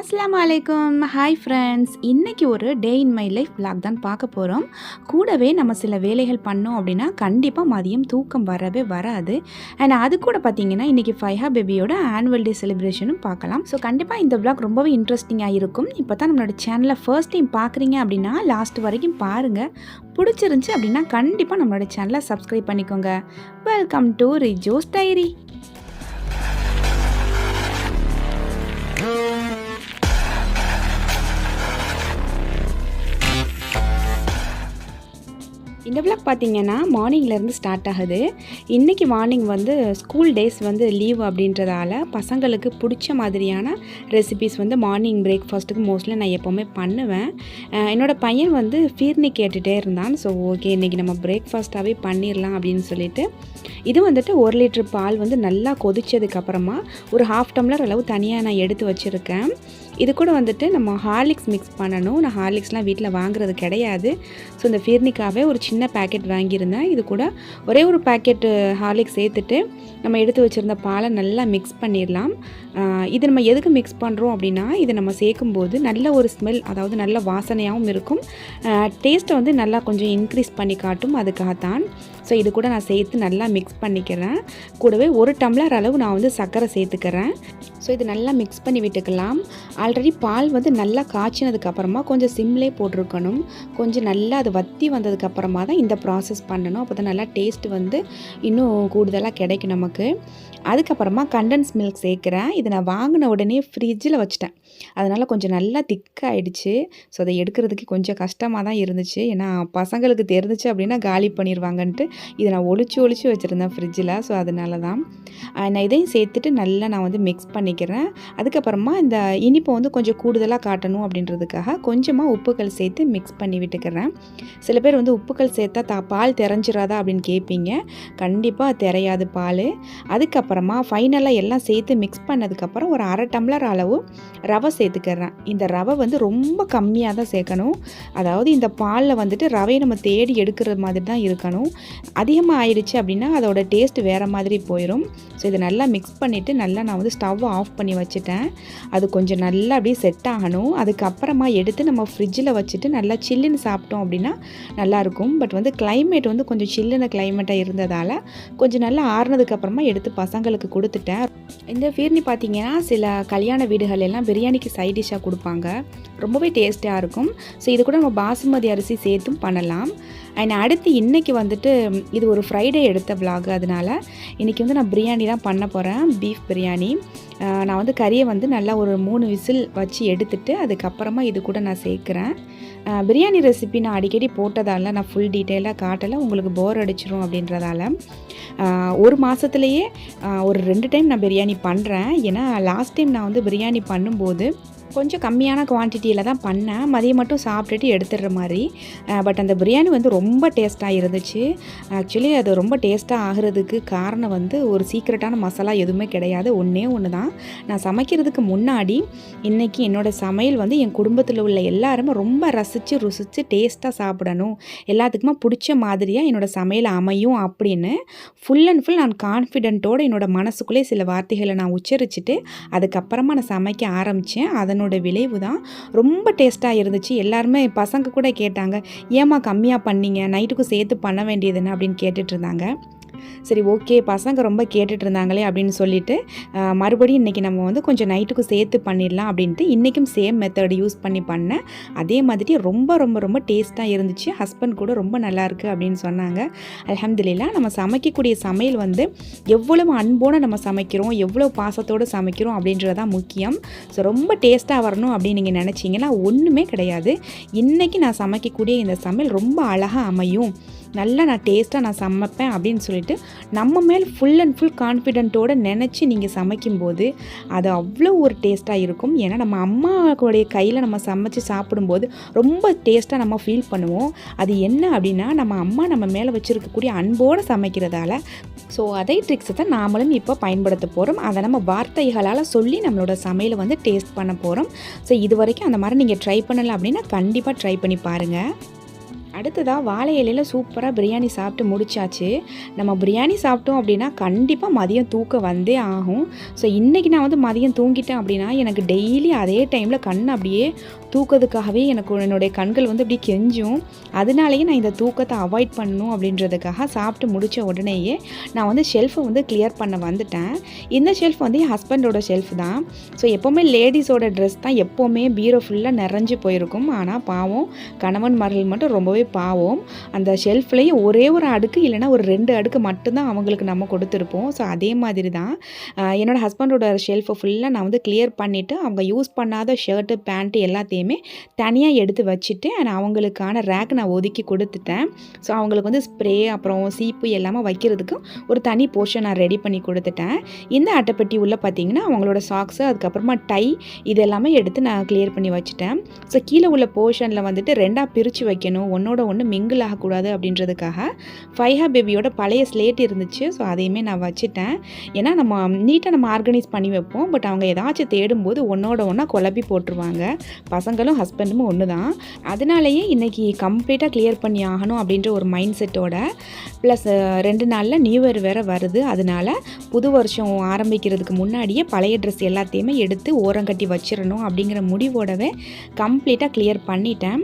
அஸ்ஸலாமு அலைக்கும். Hi friends, இன்றைக்கி ஒரு டே இன் மை லைஃப் vlog தான் பார்க்க போகிறோம். கூடவே நம்ம சில வேலைகள் பண்ணோம் அப்படின்னா கண்டிப்பாக மதியம் தூக்கம் வரவே வராது. அண்ட் அது கூட பார்த்திங்கன்னா இன்றைக்கி ஃபைஹா பேபியோட ஆனுவல் டே செலிப்ரேஷனும் பார்க்கலாம். ஸோ கண்டிப்பாக இந்த vlog ரொம்பவே இன்ட்ரெஸ்டிங்காக இருக்கும். இப்போ தான் நம்மளோட சேனலை ஃபர்ஸ்ட் டைம் பார்க்குறீங்க அப்படின்னா லாஸ்ட் வரைக்கும் பாருங்கள். பிடிச்சிருந்துச்சி அப்படின்னா கண்டிப்பாக நம்மளோட சேனலை சப்ஸ்கிரைப் பண்ணிக்கோங்க. Welcome to Rijo's diary. இந்த vlog பார்த்திங்கன்னா மார்னிங்லேருந்து ஸ்டார்ட் ஆகுது. இன்றைக்கி மார்னிங் வந்து ஸ்கூல் டேஸ் வந்து லீவ் அப்படின்றதால பசங்களுக்கு பிடிச்ச மாதிரியான ரெசிபீஸ் வந்து மார்னிங் பிரேக்ஃபாஸ்ட்டுக்கு மோஸ்ட்லி நான் எப்போவுமே பண்ணுவேன். என்னோடய பையன் வந்து ஃபீர்னி கேட்டுகிட்டே இருந்தான். ஸோ ஓகே, இன்றைக்கி நம்ம பிரேக்ஃபாஸ்ட்டாகவே பண்ணிடலாம் அப்படின்னு சொல்லிட்டு இது வந்துட்டு 1 லிட்டர் பால் வந்து நல்லா கொதிச்சதுக்கப்புறமா ஒரு 1/2 டம்ளர் அளவு தனியாக நான் எடுத்து வச்சுருக்கேன். இது கூட வந்துட்டு நம்ம ஹார்லிக்ஸ் மிக்ஸ் பண்ணணும். நான் ஹார்லிக்ஸ்லாம் வீட்டில் வாங்குறது கிடையாது. ஸோ இந்த ஃபீர்னிக்காவே ஒரு சின்ன பேக்கெட் வாங்கியிருந்தேன். இது கூட ஒரே ஒரு பேக்கெட்டு ஹார்லிக்ஸ் சேர்த்துட்டு நம்ம எடுத்து வச்சுருந்த பாலை நல்லா மிக்ஸ் பண்ணிடலாம். இது நம்ம எதுக்கு மிக்ஸ் பண்ணுறோம் அப்படின்னா, இதை நம்ம சேர்க்கும்போது நல்ல ஒரு ஸ்மெல், அதாவது நல்ல வாசனையாகவும் இருக்கும். டேஸ்ட்டை வந்து நல்லா கொஞ்சம் இன்க்ரீஸ் பண்ணி காட்டும், அதுக்காகத்தான். ஸோ இது கூட நான் சேர்த்து நல்லா மிக்ஸ் பண்ணிக்கிறேன். கூடவே 1 டம்ளர் அளவு நான் வந்து சர்க்கரை சேர்த்துக்கிறேன். ஸோ இது நல்லா மிக்ஸ் பண்ணி விட்டுக்கலாம். ஆல்ரெடி பால் வந்து நல்லா காய்ச்சினதுக்கப்புறமா கொஞ்சம் சிம்லே போட்டிருக்கணும். கொஞ்சம் நல்லா அது வற்றி வந்ததுக்கப்புறமா தான் இந்த ப்ராசஸ் பண்ணணும். அப்போ தான் நல்லா டேஸ்ட் வந்து இன்னும் கூடுதலாக கிடைக்கும் நமக்கு. அதுக்கப்புறமா கண்டன்ஸ் மில்க் சேர்க்குறேன். இதை நான் வாங்கின உடனே ஃப்ரிட்ஜில் வச்சுட்டேன். அதனால் கொஞ்சம் நல்லா திக்காகிடுச்சு. ஸோ அதை எடுக்கிறதுக்கு கொஞ்சம் கஷ்டமாக தான் இருந்துச்சு. ஏன்னா பசங்களுக்கு தெரிஞ்சிச்சு அப்படின்னா காலி பண்ணிடுவாங்கன்ட்டு இதை நான் ஒளிச்சு வச்சுருந்தேன் ஃப்ரிட்ஜில். ஸோ அதனால தான் நான் இதையும் சேர்த்துட்டு நல்லா நான் வந்து மிக்ஸ் பண்ணிக்கிறேன். அதுக்கப்புறமா இந்த இனிப்பை வந்து கொஞ்சம் கூடுதலாக காட்டணும் அப்படின்றதுக்காக கொஞ்சமாக உப்புக்கள் சேர்த்து மிக்ஸ் பண்ணி விட்டுக்கிறேன். சில பேர் வந்து உப்புக்கள் சேர்த்தா பால் தெரிஞ்சிடாதா அப்படின்னு கேட்பீங்க. கண்டிப்பாக தெரியாது பால். அதுக்கப்புறமா ஃபைனலாக எல்லாம் சேர்த்து மிக்ஸ் பண்ணதுக்கப்புறம் ஒரு 1/2 டம்ளர் அளவு ரவை சேர்த்துக்கிறேன். இந்த ரவை வந்து ரொம்ப கம்மியாக தான் சேர்க்கணும். அதாவது இந்த பாலில் வந்துட்டு ரவையை நம்ம தேடி எடுக்கிற மாதிரி தான் இருக்கணும். அதிகமாக ஆயிடுச்சு அப்படின்னா அதோட டேஸ்ட் வேறு மாதிரி போயிடும். ஸோ இதை நல்லா மிக்ஸ் பண்ணிவிட்டு நல்லா நான் வந்து ஸ்டவ்வை ஆஃப் பண்ணி வச்சுட்டேன். அது கொஞ்சம் நல்லா அப்படியே செட் ஆகணும். அதுக்கப்புறமா எடுத்து நம்ம ஃப்ரிட்ஜில் வச்சுட்டு நல்லா சில்லுன்னு சாப்பிட்டோம் அப்படின்னா நல்லாயிருக்கும். பட் வந்து கிளைமேட் வந்து கொஞ்சம் சில்லுன்னு கிளைமேட்டாக இருந்ததால் கொஞ்சம் நல்லா ஆறுனதுக்கப்புறமா எடுத்து பசங்களுக்கு கொடுத்துட்டேன். இந்த ஃபீர்னி பார்த்திங்கன்னா சில கல்யாண வீடுகள் எல்லாம் பிரியாணிக்கு சைட் டிஷ்ஷாக கொடுப்பாங்க. ரொம்பவே டேஸ்ட்டாக இருக்கும். ஸோ இது கூட நம்ம பாசுமதி அரிசி சேர்த்தும் பண்ணலாம். அண்ட் அடுத்து இன்றைக்கி வந்துட்டு இது ஒரு ஃப்ரைடே எடுத்த vlog. அதனால் இன்றைக்கி வந்து நான் பிரியாணி தான் பண்ண போகிறேன். பீஃப் பிரியாணி. நான் வந்து கறியை வந்து நல்லா ஒரு 3 விசில் வச்சு எடுத்துட்டு அதுக்கப்புறமா இது கூட நான் சேர்க்குறேன். பிரியாணி ரெசிபி நான் அடிக்கடி போட்டதால் நான் ஃபுல் டீட்டெயிலாக காட்டலை, உங்களுக்கு போர் அடிச்சிரும் அப்படின்றதால. ஒரு மாதத்துலேயே ஒரு 2 டைம் நான் பிரியாணி பண்ணுறேன். ஏன்னா லாஸ்ட் டைம் நான் வந்து பிரியாணி பண்ணும்போது கொஞ்சம் கம்மியான குவான்டிட்டியில் தான் பண்ணேன். மதியம் மட்டும் சாப்பிட்டுட்டு எடுத்துடுற மாதிரி. பட் அந்த பிரியாணி வந்து ரொம்ப டேஸ்ட்டாக இருந்துச்சு. ஆக்சுவலி அது ரொம்ப டேஸ்ட்டாக ஆகிறதுக்கு காரணம் வந்து ஒரு சீக்ரெட்டான மசாலா எதுவுமே கிடையாது. ஒன்றே ஒன்று தான். நான் சமைக்கிறதுக்கு முன்னாடி இன்றைக்கி என்னோடய சமையல் வந்து என் குடும்பத்தில் உள்ள எல்லாருமே ரொம்ப ரசித்து ருசித்து டேஸ்ட்டாக சாப்பிடணும், எல்லாத்துக்குமே பிடிச்ச மாதிரியாக என்னோடய சமையல் அமையும் அப்படின்னு ஃபுல் அண்ட் ஃபுல் நான் கான்ஃபிடென்ட்டோடு என்னோடய மனசுக்குள்ளே சில வார்த்தைகளை நான் உச்சரிச்சுட்டு அதுக்கப்புறமா நான் சமைக்க ஆரம்பித்தேன். அதனோட விளைவு தான் ரொம்ப டேஸ்ட்டாக இருந்துச்சு. எல்லாருமே பசங்க கூட கேட்டாங்க, ஏம்மா கம்மியாக பண்ணீங்க, நைட்டுக்கும் சேர்த்து பண்ண வேண்டியதுன்னு அப்படின்னு கேட்டுட்டு இருந்தாங்க. சரி ஓகே, பசங்க ரொம்ப கேட்டுட்டு இருந்தாங்களே அப்படின்னு சொல்லிட்டு மறுபடியும் இன்றைக்கி நம்ம வந்து கொஞ்சம் நைட்டுக்கும் சேர்த்து பண்ணிடலாம் அப்படின்ட்டு இன்றைக்கும் சேம் மெத்தட் யூஸ் பண்ணி பண்ணேன். அதே மாதிரி ரொம்ப ரொம்ப ரொம்ப டேஸ்ட்டாக இருந்துச்சு. ஹஸ்பண்ட் கூட ரொம்ப நல்லாயிருக்கு அப்படின்னு சொன்னாங்க. அல்ஹம்துலில்லாஹ். நம்ம சமைக்கக்கூடிய சமையல் வந்து எவ்வளவு அன்போடு நம்ம சமைக்கிறோம், எவ்வளோ பாசத்தோடு சமைக்கிறோம் அப்படின்றதான் முக்கியம். ஸோ ரொம்ப டேஸ்ட்டாக வரணும் அப்படின்னு நீங்கள் நினச்சிங்கன்னா ஒன்றுமே கிடையாது. இன்றைக்கி நான் சமைக்கக்கூடிய இந்த சமையல் ரொம்ப அழகாக அமையும், நல்லா நான் டேஸ்ட்டாக நான் சமைப்பேன் அப்படின்னு சொல்லிட்டு நம்ம மேல் ஃபுல் அண்ட் ஃபுல் கான்ஃபிடென்ட்டோடு நினச்சி நீங்கள் சமைக்கும்போது அது அவ்வளோ ஒரு டேஸ்ட்டாக இருக்கும். ஏன்னா நம்ம அம்மாவுடைய கையில் நம்ம சமைச்சு சாப்பிடும்போது ரொம்ப டேஸ்ட்டாக நம்ம ஃபீல் பண்ணுவோம். அது என்ன அப்படின்னா நம்ம அம்மா நம்ம மேலே வச்சுருக்கக்கூடிய அன்போடு சமைக்கிறதால. ஸோ அதே ட்ரிக்ஸை தான் நாமளும் இப்போ பயன்படுத்த போகிறோம். அதை நம்ம வார்த்தைகளால் சொல்லி நம்மளோட சமையலை வந்து டேஸ்ட் பண்ண போகிறோம். ஸோ இது வரைக்கும் அந்த மாதிரி நீங்கள் ட்ரை பண்ணலை அப்படின்னா கண்டிப்பாக ட்ரை பண்ணி பாருங்கள். அடுத்ததாக வாழை இலையில் சூப்பராக பிரியாணி சாப்பிட்டு முடிச்சாச்சு. நம்ம பிரியாணி சாப்பிட்டோம் அப்படின்னா கண்டிப்பாக மதியம் தூக்கம் வந்தே ஆகும். ஸோ இன்றைக்கி நான் வந்து மதியம் தூங்கிட்டேன் அப்படின்னா எனக்கு டெய்லி அதே டைமில் கண் அப்படியே தூக்கத்துக்காகவே எனக்கு என்னுடைய கண்கள் வந்து அப்படியே கெஞ்சும். அதனாலேயே நான் இந்த தூக்கத்தை அவாய்ட் பண்ணணும் அப்படின்றதுக்காக சாப்பிட்டு முடித்த உடனேயே நான் வந்து ஷெல்ஃபை வந்து கிளியர் பண்ண வந்துட்டேன். இந்த ஷெல்ஃப் வந்து என் ஹஸ்பண்டோட ஷெல்ஃப் தான். ஸோ எப்போவுமே லேடிஸோட ட்ரெஸ் தான் எப்போவுமே பீரோ ஃபுல்லாக நிறைஞ்சு போயிருக்கும். ஆனால் பாவம் கணவன்மார்கள் மட்டும் ரொம்பவே பாவம். அந்த ஷெல்ஃப்லேயே ஒரே ஒரு அடுக்கு இல்லைனா ஒரு 2 அடுக்கு மட்டும்தான் அவங்களுக்கு நம்ம கொடுத்துருப்போம். ஸோ அதே மாதிரி தான் என்னோடய ஹஸ்பண்டோட ஷெல்ஃபை ஃபுல்லாக நான் வந்து கிளியர் பண்ணிவிட்டு அவங்க யூஸ் பண்ணாத ஷர்ட்டு பேண்ட்டு எல்லாத்தையுமே தனியாக எடுத்து வச்சுட்டு அவங்களுக்கான ரேக் நான் ஒதுக்கி கொடுத்துட்டேன். ஸோ அவங்களுக்கு வந்து ஸ்ப்ரே அப்புறம் சீப்பு எல்லாமே வைக்கிறதுக்கு ஒரு தனி போர்ஷன் நான் ரெடி பண்ணி கொடுத்துட்டேன். இந்த அட்டைப்பெட்டி உள்ள பார்த்திங்கன்னா அவங்களோட சாக்ஸு அதுக்கப்புறமா டை இது எல்லாமே எடுத்து நான் கிளியர் பண்ணி வச்சுட்டேன். ஸோ கீழே உள்ள போர்ஷனில் வந்துட்டு 2ஆக பிரித்து வைக்கணும், ஒன்றோட ஒன்று மிங்கிள் ஆகக்கூடாது அப்படின்றதுக்காக ஃபைஹா பேபியோட பழைய ஸ்லேட் இருந்துச்சு. ஸோ அதையுமே நான் வச்சுட்டேன். ஏன்னா நம்ம நீட்டாக நம்ம ஆர்கனைஸ் பண்ணி வைப்போம். பட் அவங்க ஏதாச்சும் தேடும்போது ஒன்றோட ஒன்றா குழப்பி போட்டுருவாங்க. பசங்களும் ஹஸ்பண்டும் ஒன்று தான். அதனாலேயே இன்றைக்கி கம்ப்ளீட்டாக கிளியர் பண்ணி ஆகணும் அப்படின்ற ஒரு மைண்ட் செட்டோட ப்ளஸ் 2 நாளில் நியூ இயர் வேறு வருது. அதனால் புது வருஷம் ஆரம்பிக்கிறதுக்கு முன்னாடியே பழைய ட்ரெஸ் எல்லாத்தையுமே எடுத்து ஓரங்கட்டி வச்சிடணும் அப்படிங்கிற முடிவோடவே கம்ப்ளீட்டாக கிளியர் பண்ணிட்டேன்.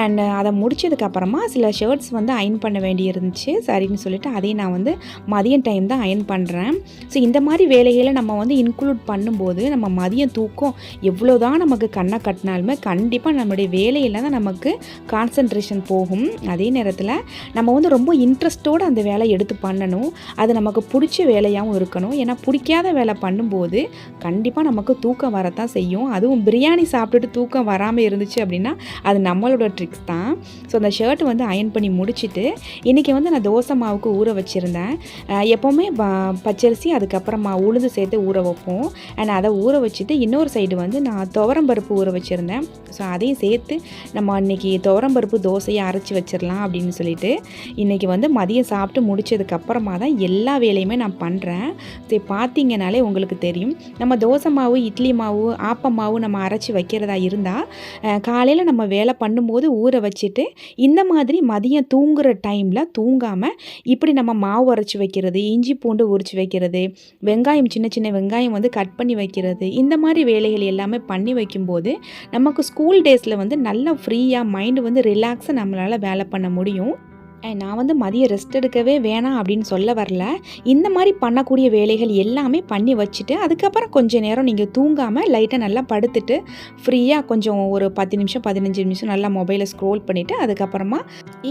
அண்ட் அதை முடித்ததுக்கப்புறமா சில ஷர்ட்ஸ் வந்து அயன் பண்ண வேண்டி இருந்துச்சு. சரின்னு சொல்லிவிட்டு அதையும் நான் வந்து மதியம் டைம் தான் அயன் பண்ணுறேன். ஸோ இந்த மாதிரி வேலைகளை நம்ம வந்து இன்க்ளூட் பண்ணும்போது நம்ம மதியம் தூக்கம் எவ்வளோ தான் நமக்கு கண்ணை கட்டினாலுமே கண்டிப்பாக நம்மளுடைய வேலையில் தான் நமக்கு கான்சன்ட்ரேஷன் போகும். அதே நேரத்தில் நம்ம வந்து ரொம்ப இன்ட்ரெஸ்ட்டோடு அந்த வேலையை எடுத்து பண்ணணும். அது நமக்கு பிடிச்ச வேலையாகவும் இருக்கணும். ஏன்னா பிடிக்காத வேலை பண்ணும்போது கண்டிப்பாக நமக்கு தூக்கம் வரத்தான் செய்யும். அதுவும் பிரியாணி சாப்பிட்டுட்டு தூக்கம் வராமல் இருந்துச்சு அப்படின்னா அது நம்மளோட ட்ரிக்ஸ் தான். ஸோ அந்த ஷர்ட் வந்து அயன் பண்ணி முடிச்சுட்டு இன்றைக்கி வந்து நான் தோசை மாவுக்கு ஊற வச்சுருந்தேன். எப்போவுமே பச்சரிசி அதுக்கப்புறமா உளுந்து சேர்த்து ஊற வைப்போம். அண்ட் அதை ஊற வச்சுட்டு இன்னொரு சைடு வந்து நான் துவரம்பருப்பு ஊற வச்சுருந்தேன். ஸோ அதையும் சேர்த்து நம்ம இன்றைக்கி துவரம்பருப்பு தோசையை அரைச்சி வச்சிடலாம் அப்படின்னு சொல்லிட்டு இன்றைக்கி வந்து மதியம் சாப்பிட்டு முடித்ததுக்கப்புறமா தான் எல்லா வேலையுமே நான் பண்ணுறேன். சரி பார்த்திங்கனாலே உங்களுக்கு தெரியும், நம்ம தோசை மாவு இட்லி மாவு ஆப்ப மாவு நம்ம அரைச்சி வைக்கிறதா இருந்தால் காலையில் நம்ம வேலை பண்ணும்போது ஊற வச்சுட்டு இந்த மாதிரி மதியம் தூங்குகிற டைமில் தூங்காமல் இப்படி நம்ம மாவு அரைச்சி வைக்கிறது, இஞ்சி பூண்டு உரித்து வைக்கிறது, வெங்காயம் சின்ன சின்ன வெங்காயம் வந்து கட் பண்ணி வைக்கிறது, இந்த மாதிரி வேலைகள் எல்லாமே பண்ணி வைக்கும்போது நமக்கு ஸ்கூல் டேஸில் வந்து நல்லா ஃப்ரீயாக மைண்டு வந்து ரிலாக்ஸாக நம்மளால் வேலை பண்ண முடியும். நான் வந்து மதியம் ரெஸ்ட் எடுக்கவே வேணாம் அப்படின்னு சொல்ல வரல. இந்த மாதிரி பண்ணக்கூடிய வேலைகள் எல்லாமே பண்ணி வச்சுட்டு அதுக்கப்புறம் கொஞ்சம் நேரம் நீங்கள் தூங்காமல் லைட்டாக நல்லா படுத்துட்டு ஃப்ரீயாக கொஞ்சம் ஒரு 10 நிமிஷம் 15 நிமிஷம் நல்லா மொபைலை ஸ்க்ரோல் பண்ணிவிட்டு அதுக்கப்புறமா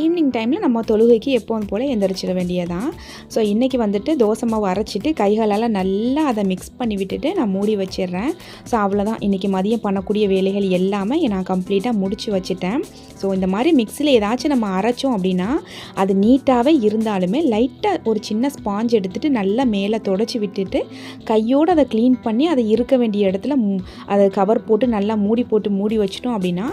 ஈவினிங் டைமில் நம்ம தொழுகைக்கு எப்போதும் போல் எந்திரிச்சிட வேண்டியதான். ஸோ இன்றைக்கி வந்துட்டு தோசை மாவு அரைச்சிட்டு கைகளால் நல்லா அதை மிக்ஸ் பண்ணி விட்டுட்டு நான் மூடி வச்சிடுறேன். ஸோ அவ்வளோதான், இன்றைக்கி மதியம் பண்ணக்கூடிய வேலைகள் எல்லாமே நான் கம்ப்ளீட்டாக முடிச்சு வச்சுட்டேன். ஸோ இந்த மாதிரி மிக்ஸியில் ஏதாச்சும் நம்ம அரைச்சோம் அப்படின்னா அது நீட்டாகவே இருந்தாலுமே லைட்டாக ஒரு சின்ன ஸ்பாஞ்ச் எடுத்துகிட்டு நல்லா மேலே தொடச்சி விட்டுட்டு கையோடு அதை க்ளீன் பண்ணி அதை இருக்க வேண்டிய இடத்துல அதை கவர் போட்டு நல்லா மூடி வச்சிட்டோம் அப்படின்னா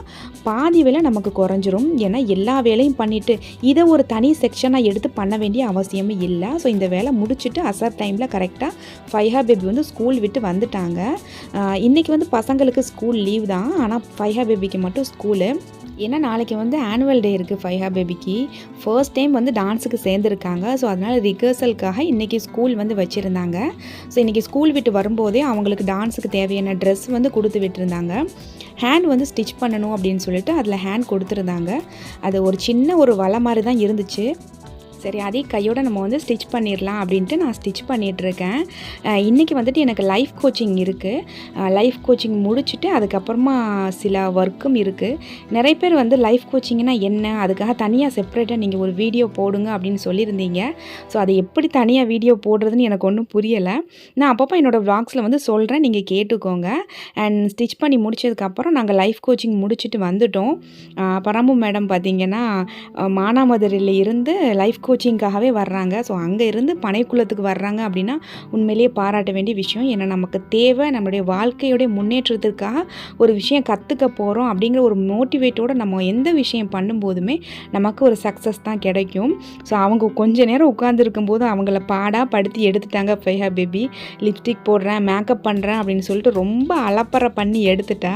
பாதி வேலை நமக்கு குறைஞ்சிரும். ஏன்னா எல்லா வேலையும் பண்ணிவிட்டு இதை ஒரு தனி செக்ஷனாக எடுத்து பண்ண வேண்டிய அவசியமே இல்லை. ஸோ இந்த வேலை முடிச்சுட்டு அசர் டைமில் கரெக்டாக ஃபைஹா பேபி வந்து ஸ்கூல் விட்டு வந்துட்டாங்க. இன்றைக்கி வந்து பசங்களுக்கு ஸ்கூல் லீவ் தான், ஆனால் ஃபைஹா பேபிக்கு மட்டும் ஸ்கூலு. ஏன்னா நாளைக்கு வந்து ஆனுவல் டே இருக்குது ஃபைஹா பேபிக்கு. ஃபர்ஸ்ட் டைம் வந்து டான்ஸுக்கு சேர்ந்துருக்காங்க. ஸோ அதனால் ரிஹர்சலுக்காக இன்றைக்கி ஸ்கூல் வந்து வச்சுருந்தாங்க. ஸோ இன்றைக்கி ஸ்கூல் விட்டு வரும்போதே அவங்களுக்கு டான்ஸுக்கு தேவையான ட்ரெஸ் வந்து கொடுத்து விட்டுருந்தாங்க. ஹேண்ட் வந்து ஸ்டிச் பண்ணணும் அப்படின்னு சொல்லிட்டு அதில் ஹேண்ட் கொடுத்துருந்தாங்க. அது ஒரு சின்ன ஒரு வலை மாதிரி தான் இருந்துச்சு. சரி அதே கையோடு நம்ம வந்து ஸ்டிச் பண்ணிடலாம் அப்படின்ட்டு நான் ஸ்டிச் பண்ணிகிட்ருக்கேன். இன்றைக்கி வந்துட்டு எனக்கு லைஃப் கோச்சிங் இருக்குது. லைஃப் கோச்சிங் முடிச்சுட்டு அதுக்கப்புறமா சில ஒர்க்கும் இருக்குது. நிறைய பேர் வந்து லைஃப் கோச்சிங்னா என்ன, அதுக்காக தனியாக செப்பரேட்டாக நீங்கள் ஒரு வீடியோ போடுங்க அப்படின்னு சொல்லியிருந்தீங்க. ஸோ அதை எப்படி தனியாக வீடியோ போடுறதுன்னு எனக்கு ஒன்றும் புரியலை. நான் அப்பப்போ என்னோடய வ்ளாக்ஸில் வந்து சொல்கிறேன், நீங்கள் கேட்டுக்கோங்க. அண்ட் ஸ்டிச் பண்ணி முடித்ததுக்கப்புறம் நாங்கள் லைஃப் கோச்சிங் முடிச்சுட்டு வந்துட்டோம். பரம்பு மேடம் பார்த்திங்கன்னா மானாமதுரையில் இருந்து லைஃப் கோச்சிங்காகவே வர்றாங்க. ஸோ அங்கே இருந்து பனைக்குளத்துக்கு வர்றாங்க அப்படின்னா உண்மையிலேயே பாராட்ட வேண்டிய விஷயம். ஏன்னா நமக்கு தேவை நம்மளுடைய வாழ்க்கையோடைய முன்னேற்றத்திற்காக ஒரு விஷயம் கற்றுக்க போகிறோம் அப்படிங்கிற ஒரு மோட்டிவேட்டோடு நம்ம எந்த விஷயம் பண்ணும்போதுமே நமக்கு ஒரு சக்ஸஸ் தான் கிடைக்கும். ஸோ அவங்க கொஞ்ச நேரம் உட்காந்துருக்கும் போது அவங்கள பாடாக படுத்தி எடுத்துட்டாங்க. ஃபைஹா பேபி லிப்ஸ்டிக் போடுறேன், மேக்கப் பண்ணுறேன் அப்படின்னு சொல்லிட்டு ரொம்ப அலப்பறை பண்ணி எடுத்துட்டா.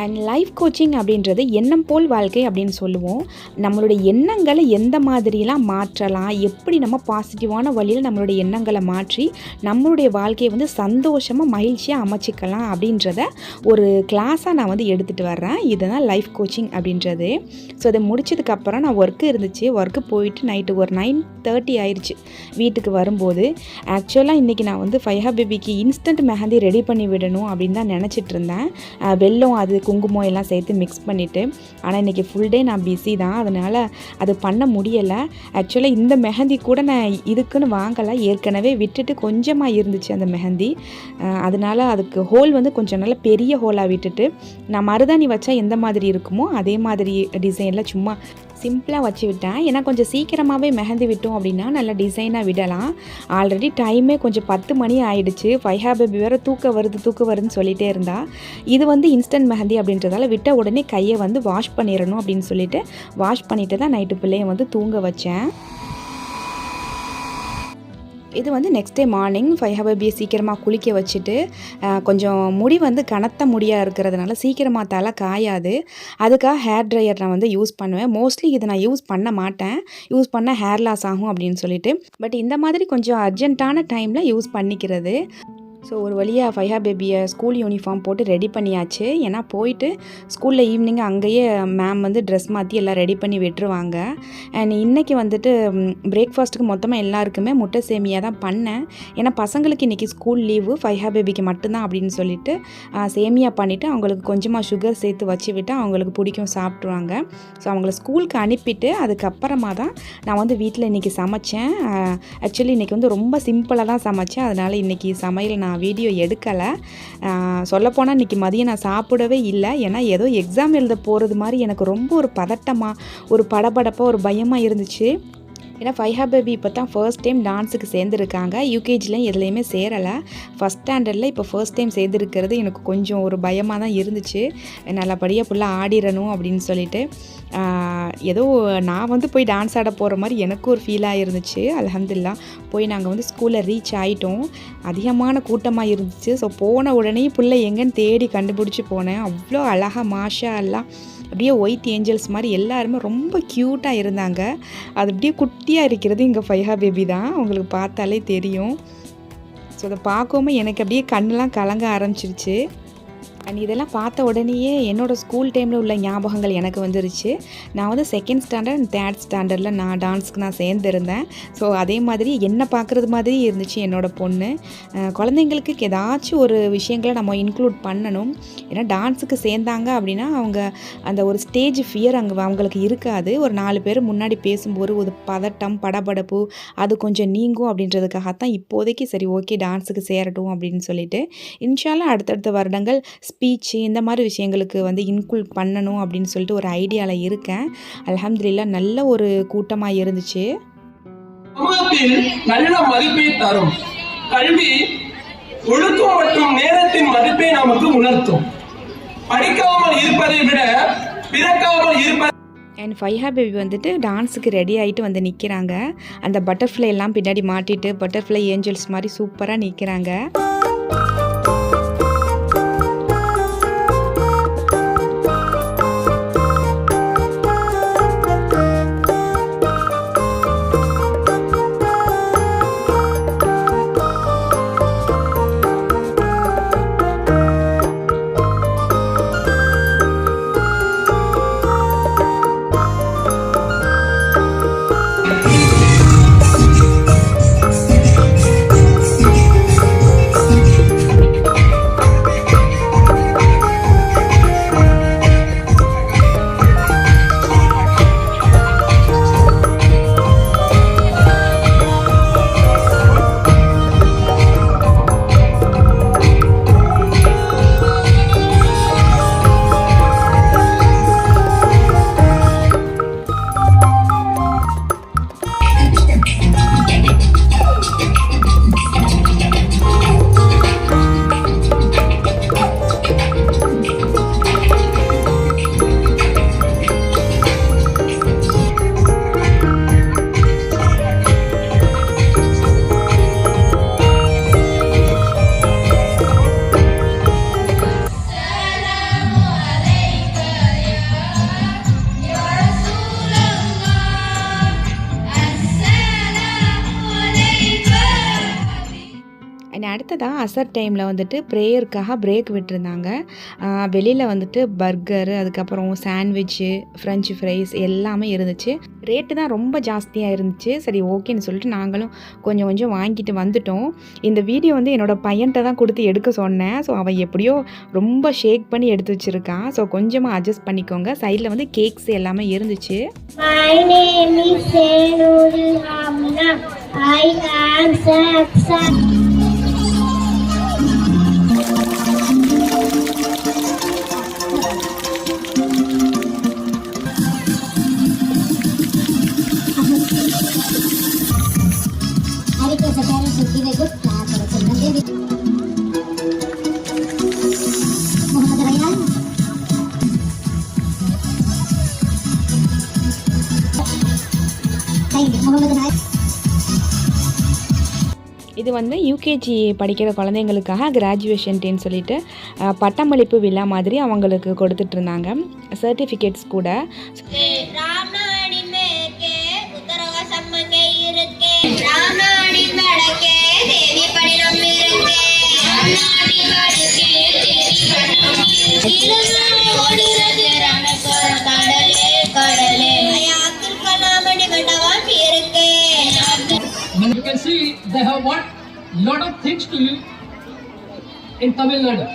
அண்ட் லைஃப் கோச்சிங் அப்படின்றது எண்ணம் போல் வாழ்க்கை அப்படின்னு சொல்லுவோம். நம்மளுடைய எண்ணங்களை எந்த மாதிரிலாம் மாற்றலாம், எப்படி நம்ம பாசிட்டிவான வழியில் நம்மளுடைய எண்ணங்களை மாற்றி நம்மளுடைய வாழ்க்கையை வந்து சந்தோஷமாக மகிழ்ச்சியாக அமைச்சிக்கலாம் அப்படின்றத ஒரு கிளாஸாக நான் வந்து எடுத்துகிட்டு வர்றேன். இதுதான் லைஃப் கோச்சிங் அப்படின்றது. ஸோ அதை முடிச்சதுக்கப்புறம் நான் ஒர்க்கு போயிட்டு நைட்டு ஒரு 9:30 ஆயிடுச்சு வீட்டுக்கு வரும்போது. ஆக்சுவலாக இன்றைக்கி நான் வந்து ஃபைஹா பேபிக்கு இன்ஸ்டன்ட் மெஹந்தி ரெடி பண்ணி விடணும் அப்படின்னு தான் நினச்சிட்டு இருந்தேன். வெல்லம் அது குங்குமம் எல்லாம் சேர்த்து மிக்ஸ் பண்ணிவிட்டு. ஆனால் இன்றைக்கி ஃபுல் டே நான் பிஸி தான், அதனால் அது பண்ண முடியலை. ஆக்சுவலாக இந்த மெஹந்தி கூட நான் இதுக்குன்னு வாங்கலை, ஏற்கனவே விட்டுட்டு கொஞ்சமாக இருந்துச்சு அந்த மெஹந்தி. அதனால் அதுக்கு ஹோல் வந்து கொஞ்சம் நல்லா பெரிய ஹோலாக விட்டுட்டு நான் மருதாணி வச்சா எந்த மாதிரி இருக்குமோ அதே மாதிரி டிசைனில் சும்மா சிம்பிளாக வச்சு விட்டேன். ஏன்னா கொஞ்சம் சீக்கிரமாகவே மெஹந்தி விட்டோம் அப்படின்னா நல்லா டிசைனாக விடலாம். ஆல்ரெடி டைமே கொஞ்சம் 10 மணி ஆகிடுச்சு. ஃபைஹா பேபி வேறு தூக்க வருதுன்னு சொல்லிகிட்டே இருந்தா. இது வந்து இன்ஸ்டன்ட் மெஹந்தி அப்படின்றதால விட்ட உடனே கையை வந்து வாஷ் பண்ணிடணும் அப்படின்னு சொல்லிட்டு வாஷ் பண்ணிவிட்டு தான் நைட்டு பிள்ளையை வந்து தூங்க வச்சேன். இது வந்து நெக்ஸ்ட் டே மார்னிங் ஃபைஹா பேபியை சீக்கிரமாக குளிக்க வச்சுட்டு கொஞ்சம் முடி வந்து கனத்த முடியாக இருக்கிறதுனால சீக்கிரமாக தலை காயாது. அதுக்காக ஹேர் ட்ரையர் நான் வந்து யூஸ் பண்ணுவேன். மோஸ்ட்லி இது நான் யூஸ் பண்ண மாட்டேன், யூஸ் பண்ணால் ஹேர் லாஸ் ஆகும் அப்படின்னு சொல்லிட்டு. பட் இந்த மாதிரி கொஞ்சம் அர்ஜென்ட்டான டைமில் யூஸ் பண்ணிக்கிறது. ஸோ ஒரு வழியாக ஃபைஹா பேபியை ஸ்கூல் யூனிஃபார்ம் போட்டு ரெடி பண்ணியாச்சு. ஏன்னா போயிட்டு ஸ்கூலில் ஈவினிங் அங்கேயே மேம் வந்து ட்ரெஸ் மாற்றி எல்லாம் ரெடி பண்ணி விட்டுருவாங்க. அண்ட் இன்றைக்கி வந்துட்டு பிரேக்ஃபாஸ்ட்டுக்கு மொத்தமாக எல்லாருக்குமே முட்டை சேமியா தான் பண்ணேன். ஏன்னா பசங்களுக்கு இன்றைக்கி ஸ்கூல் லீவு, ஃபைஹா பேபிக்கு மட்டும்தான் அப்படின்னு சொல்லிட்டு சேமியா பண்ணிவிட்டு அவங்களுக்கு கொஞ்சமாக சுகர் சேர்த்து வச்சு விட்டு அவங்களுக்கு பிடிக்கும், சாப்பிட்ருவாங்க. ஸோ அவங்கள ஸ்கூலுக்கு அனுப்பிட்டு அதுக்கப்புறமா தான் நான் வந்து வீட்டில் இன்றைக்கி சமைச்சேன். ஆக்சுவலி இன்றைக்கி வந்து ரொம்ப சிம்பிளாக தான் சமைச்சேன். அதனால் இன்றைக்கி சமையல் நான் வீடியோ எடுக்கலை. சொல்லப்போனால் இன்றைக்கி மதியம் நான் சாப்பிடவே இல்லை. ஏன்னா ஏதோ எக்ஸாம் எழுத போகிறது மாதிரி எனக்கு ரொம்ப ஒரு பதட்டமாக, ஒரு படபடப்பாக, ஒரு பயமாக இருந்துச்சு. ஏன்னா ஃபைஹா பேபி இப்போ தான் ஃபர்ஸ்ட் டைம் டான்ஸுக்கு சேர்ந்துருக்காங்க. யூகேஜிலையும் எதுலேயுமே சேரலை, ஃபஸ்ட் ஸ்டாண்டர்டில் இப்போ ஃபர்ஸ்ட் டைம் சேர்ந்துருக்கிறது எனக்கு கொஞ்சம் ஒரு பயமாக தான் இருந்துச்சு. நல்லபடியாக ஃபுல்லாக ஆடிடணும் அப்படின்னு சொல்லிட்டு ஏதோ நான் வந்து போய் டான்ஸ் ஆட போகிற மாதிரி எனக்கு ஒரு ஃபீலாக இருந்துச்சு. அல்ஹம்துலில்லாஹ் போய் நாங்கள் வந்து ஸ்கூலில் ரீச் ஆகிட்டோம். அதிகமான கூட்டமாக இருந்துச்சு. ஸோ போன உடனே பிள்ளை எங்கேன்னு தேடி கண்டுபிடிச்சி போனேன். அவ்வளோ அழகாக மாஷா அல்லாஹ் அப்படியே ஒயிட் ஏஞ்சல்ஸ் மாதிரி எல்லாருமே ரொம்ப க்யூட்டாக இருந்தாங்க. அது அப்படியே குட்டியாக இருக்கிறது எங்கள் ஃபைஹா பேபி தான், உங்களுக்கு பார்த்தாலே தெரியும். ஸோ அதை பார்க்கவும் எனக்கு அப்படியே கண்ணெலாம் கலங்க ஆரம்பிச்சிருச்சு. அண்ட் இதெல்லாம் பார்த்த உடனேயே என்னோடய ஸ்கூல் டைமில் உள்ள ஞாபகங்கள் எனக்கு வந்துருச்சு. நான் வந்து 2nd ஸ்டாண்டர்ட் அண்ட் 3rd ஸ்டாண்டர்டில் நான் டான்ஸுக்கு நான் சேர்ந்துருந்தேன். ஸோ அதே மாதிரி என்னை பார்க்குறது மாதிரி இருந்துச்சு என்னோடய பொண்ணு. குழந்தைங்களுக்கு ஏதாச்சும் ஒரு விஷயங்களை நம்ம இன்க்ளூட் பண்ணணும். ஏன்னா டான்ஸுக்கு சேர்ந்தாங்க அப்படின்னா அவங்க அந்த ஒரு ஸ்டேஜ் ஃபியர் அவங்களுக்கு இருக்காது. ஒரு 4 பேர் முன்னாடி பேசும்போது ஒரு பதட்டம், படபடப்பு அது கொஞ்சம் நீங்கும் அப்படின்றதுக்காகத்தான் இப்போதைக்கு சரி ஓகே டான்ஸுக்கு சேரட்டும் அப்படின்னு சொல்லிட்டு இன்ஷா அல்லாஹ் அடுத்தடுத்த வருடங்கள் ஸ்பீச்சு இந்த மாதிரி விஷயங்களுக்கு வந்து இன்க்ளூட் பண்ணணும் அப்படின்னு சொல்லிட்டு ஒரு ஐடியாவில் இருக்கேன். அல்ஹம்துலில்லாஹ் நல்ல ஒரு கூட்டமாக இருந்துச்சு. சமூகத்தில் நல்ல மதிப்பை தரும் கல்வி, ஒழுக்கம் மற்றும் நேரத்தின் மதிப்பை நமக்கு உணர்த்தும். படிக்காமல் இருப்பதை விட பிறக்காமல் இருப்பது. அண்ட் ஃபைஹா பேபி வந்துட்டு டான்ஸுக்கு ரெடி ஆகிட்டு வந்து நிற்கிறாங்க. அந்த பட்டர்ஃப்ளை எல்லாம் பின்னாடி மாட்டிட்டு பட்டர்ஃப்ளை ஏஞ்சல்ஸ் மாதிரி சூப்பராக நிற்கிறாங்க. அடுத்ததாக அசர் டைமில் வந்துட்டு ப்ரேயருக்காக பிரேக் விட்டுருந்தாங்க. வெளியில் வந்துட்டு பர்கரு, அதுக்கப்புறம் சாண்ட்விட்சு, ஃப்ரெஞ்சு ஃப்ரைஸ் எல்லாமே இருந்துச்சு. ரேட்டு தான் ரொம்ப ஜாஸ்தியாக இருந்துச்சு. சரி ஓகேன்னு சொல்லிட்டு நாங்களும் கொஞ்சம் கொஞ்சம் வாங்கிட்டு வந்துட்டோம். இந்த வீடியோ வந்து என்னோடய பையன்கிட்ட தான் கொடுத்து எடுக்க சொன்னேன். ஸோ அவன் எப்படியோ ரொம்ப ஷேக் பண்ணி எடுத்து வச்சுருக்கான். ஸோ கொஞ்சமாக அட்ஜஸ்ட் பண்ணிக்கோங்க. சைடில் வந்து கேக்ஸ் எல்லாமே இருந்துச்சு. My name is Senurul Amna. I am Saksa. I request the parents to give a good clap for the children. Muhammad Rayyan. Thank you. Muhammad Rayyan. இது வந்து யூகேஜி படிக்கிற குழந்தைங்களுக்காக கிராஜுவேஷன் டேன்னு சொல்லிட்டு பட்டமளிப்பு விழா மாதிரி அவங்களுக்கு கொடுத்துட்ருந்தாங்க. சர்டிஃபிகேட்ஸ் கூட. You can see they have what lot of things to you in Tamil Nadu.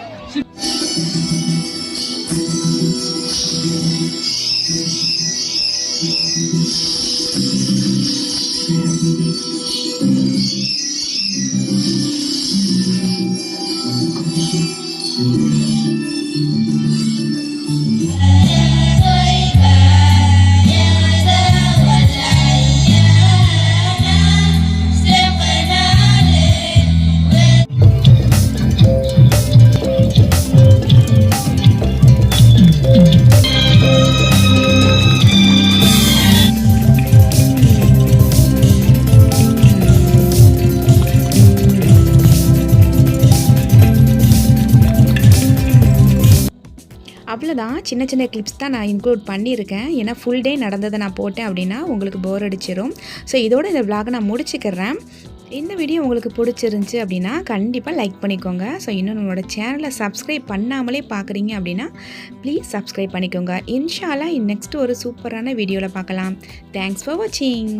அவ்வளோதான். சின்ன சின்ன கிளிப்ஸ் தான் நான் இன்க்ளூட் பண்ணியிருக்கேன். ஏன்னா ஃபுல் டே நடந்ததை நான் போட்டேன் அப்படின்னா உங்களுக்கு போர் அடிச்சிடும். ஸோ இதோட இந்த vlog நான் முடிச்சுக்கிறேன். இந்த வீடியோ உங்களுக்கு பிடிச்சிருந்துச்சி அப்படின்னா கண்டிப்பாக லைக் பண்ணிக்கோங்க. ஸோ இன்னும் நம்மளோட சேனலை சப்ஸ்கிரைப் பண்ணாமலே பார்க்குறீங்க அப்படின்னா ப்ளீஸ் சப்ஸ்கிரைப் பண்ணிக்கோங்க. இன்ஷா அல்லாஹ் நெக்ஸ்ட் ஒரு சூப்பரான வீடியோவில் பார்க்கலாம். தேங்க்ஸ் ஃபார் வாட்சிங்.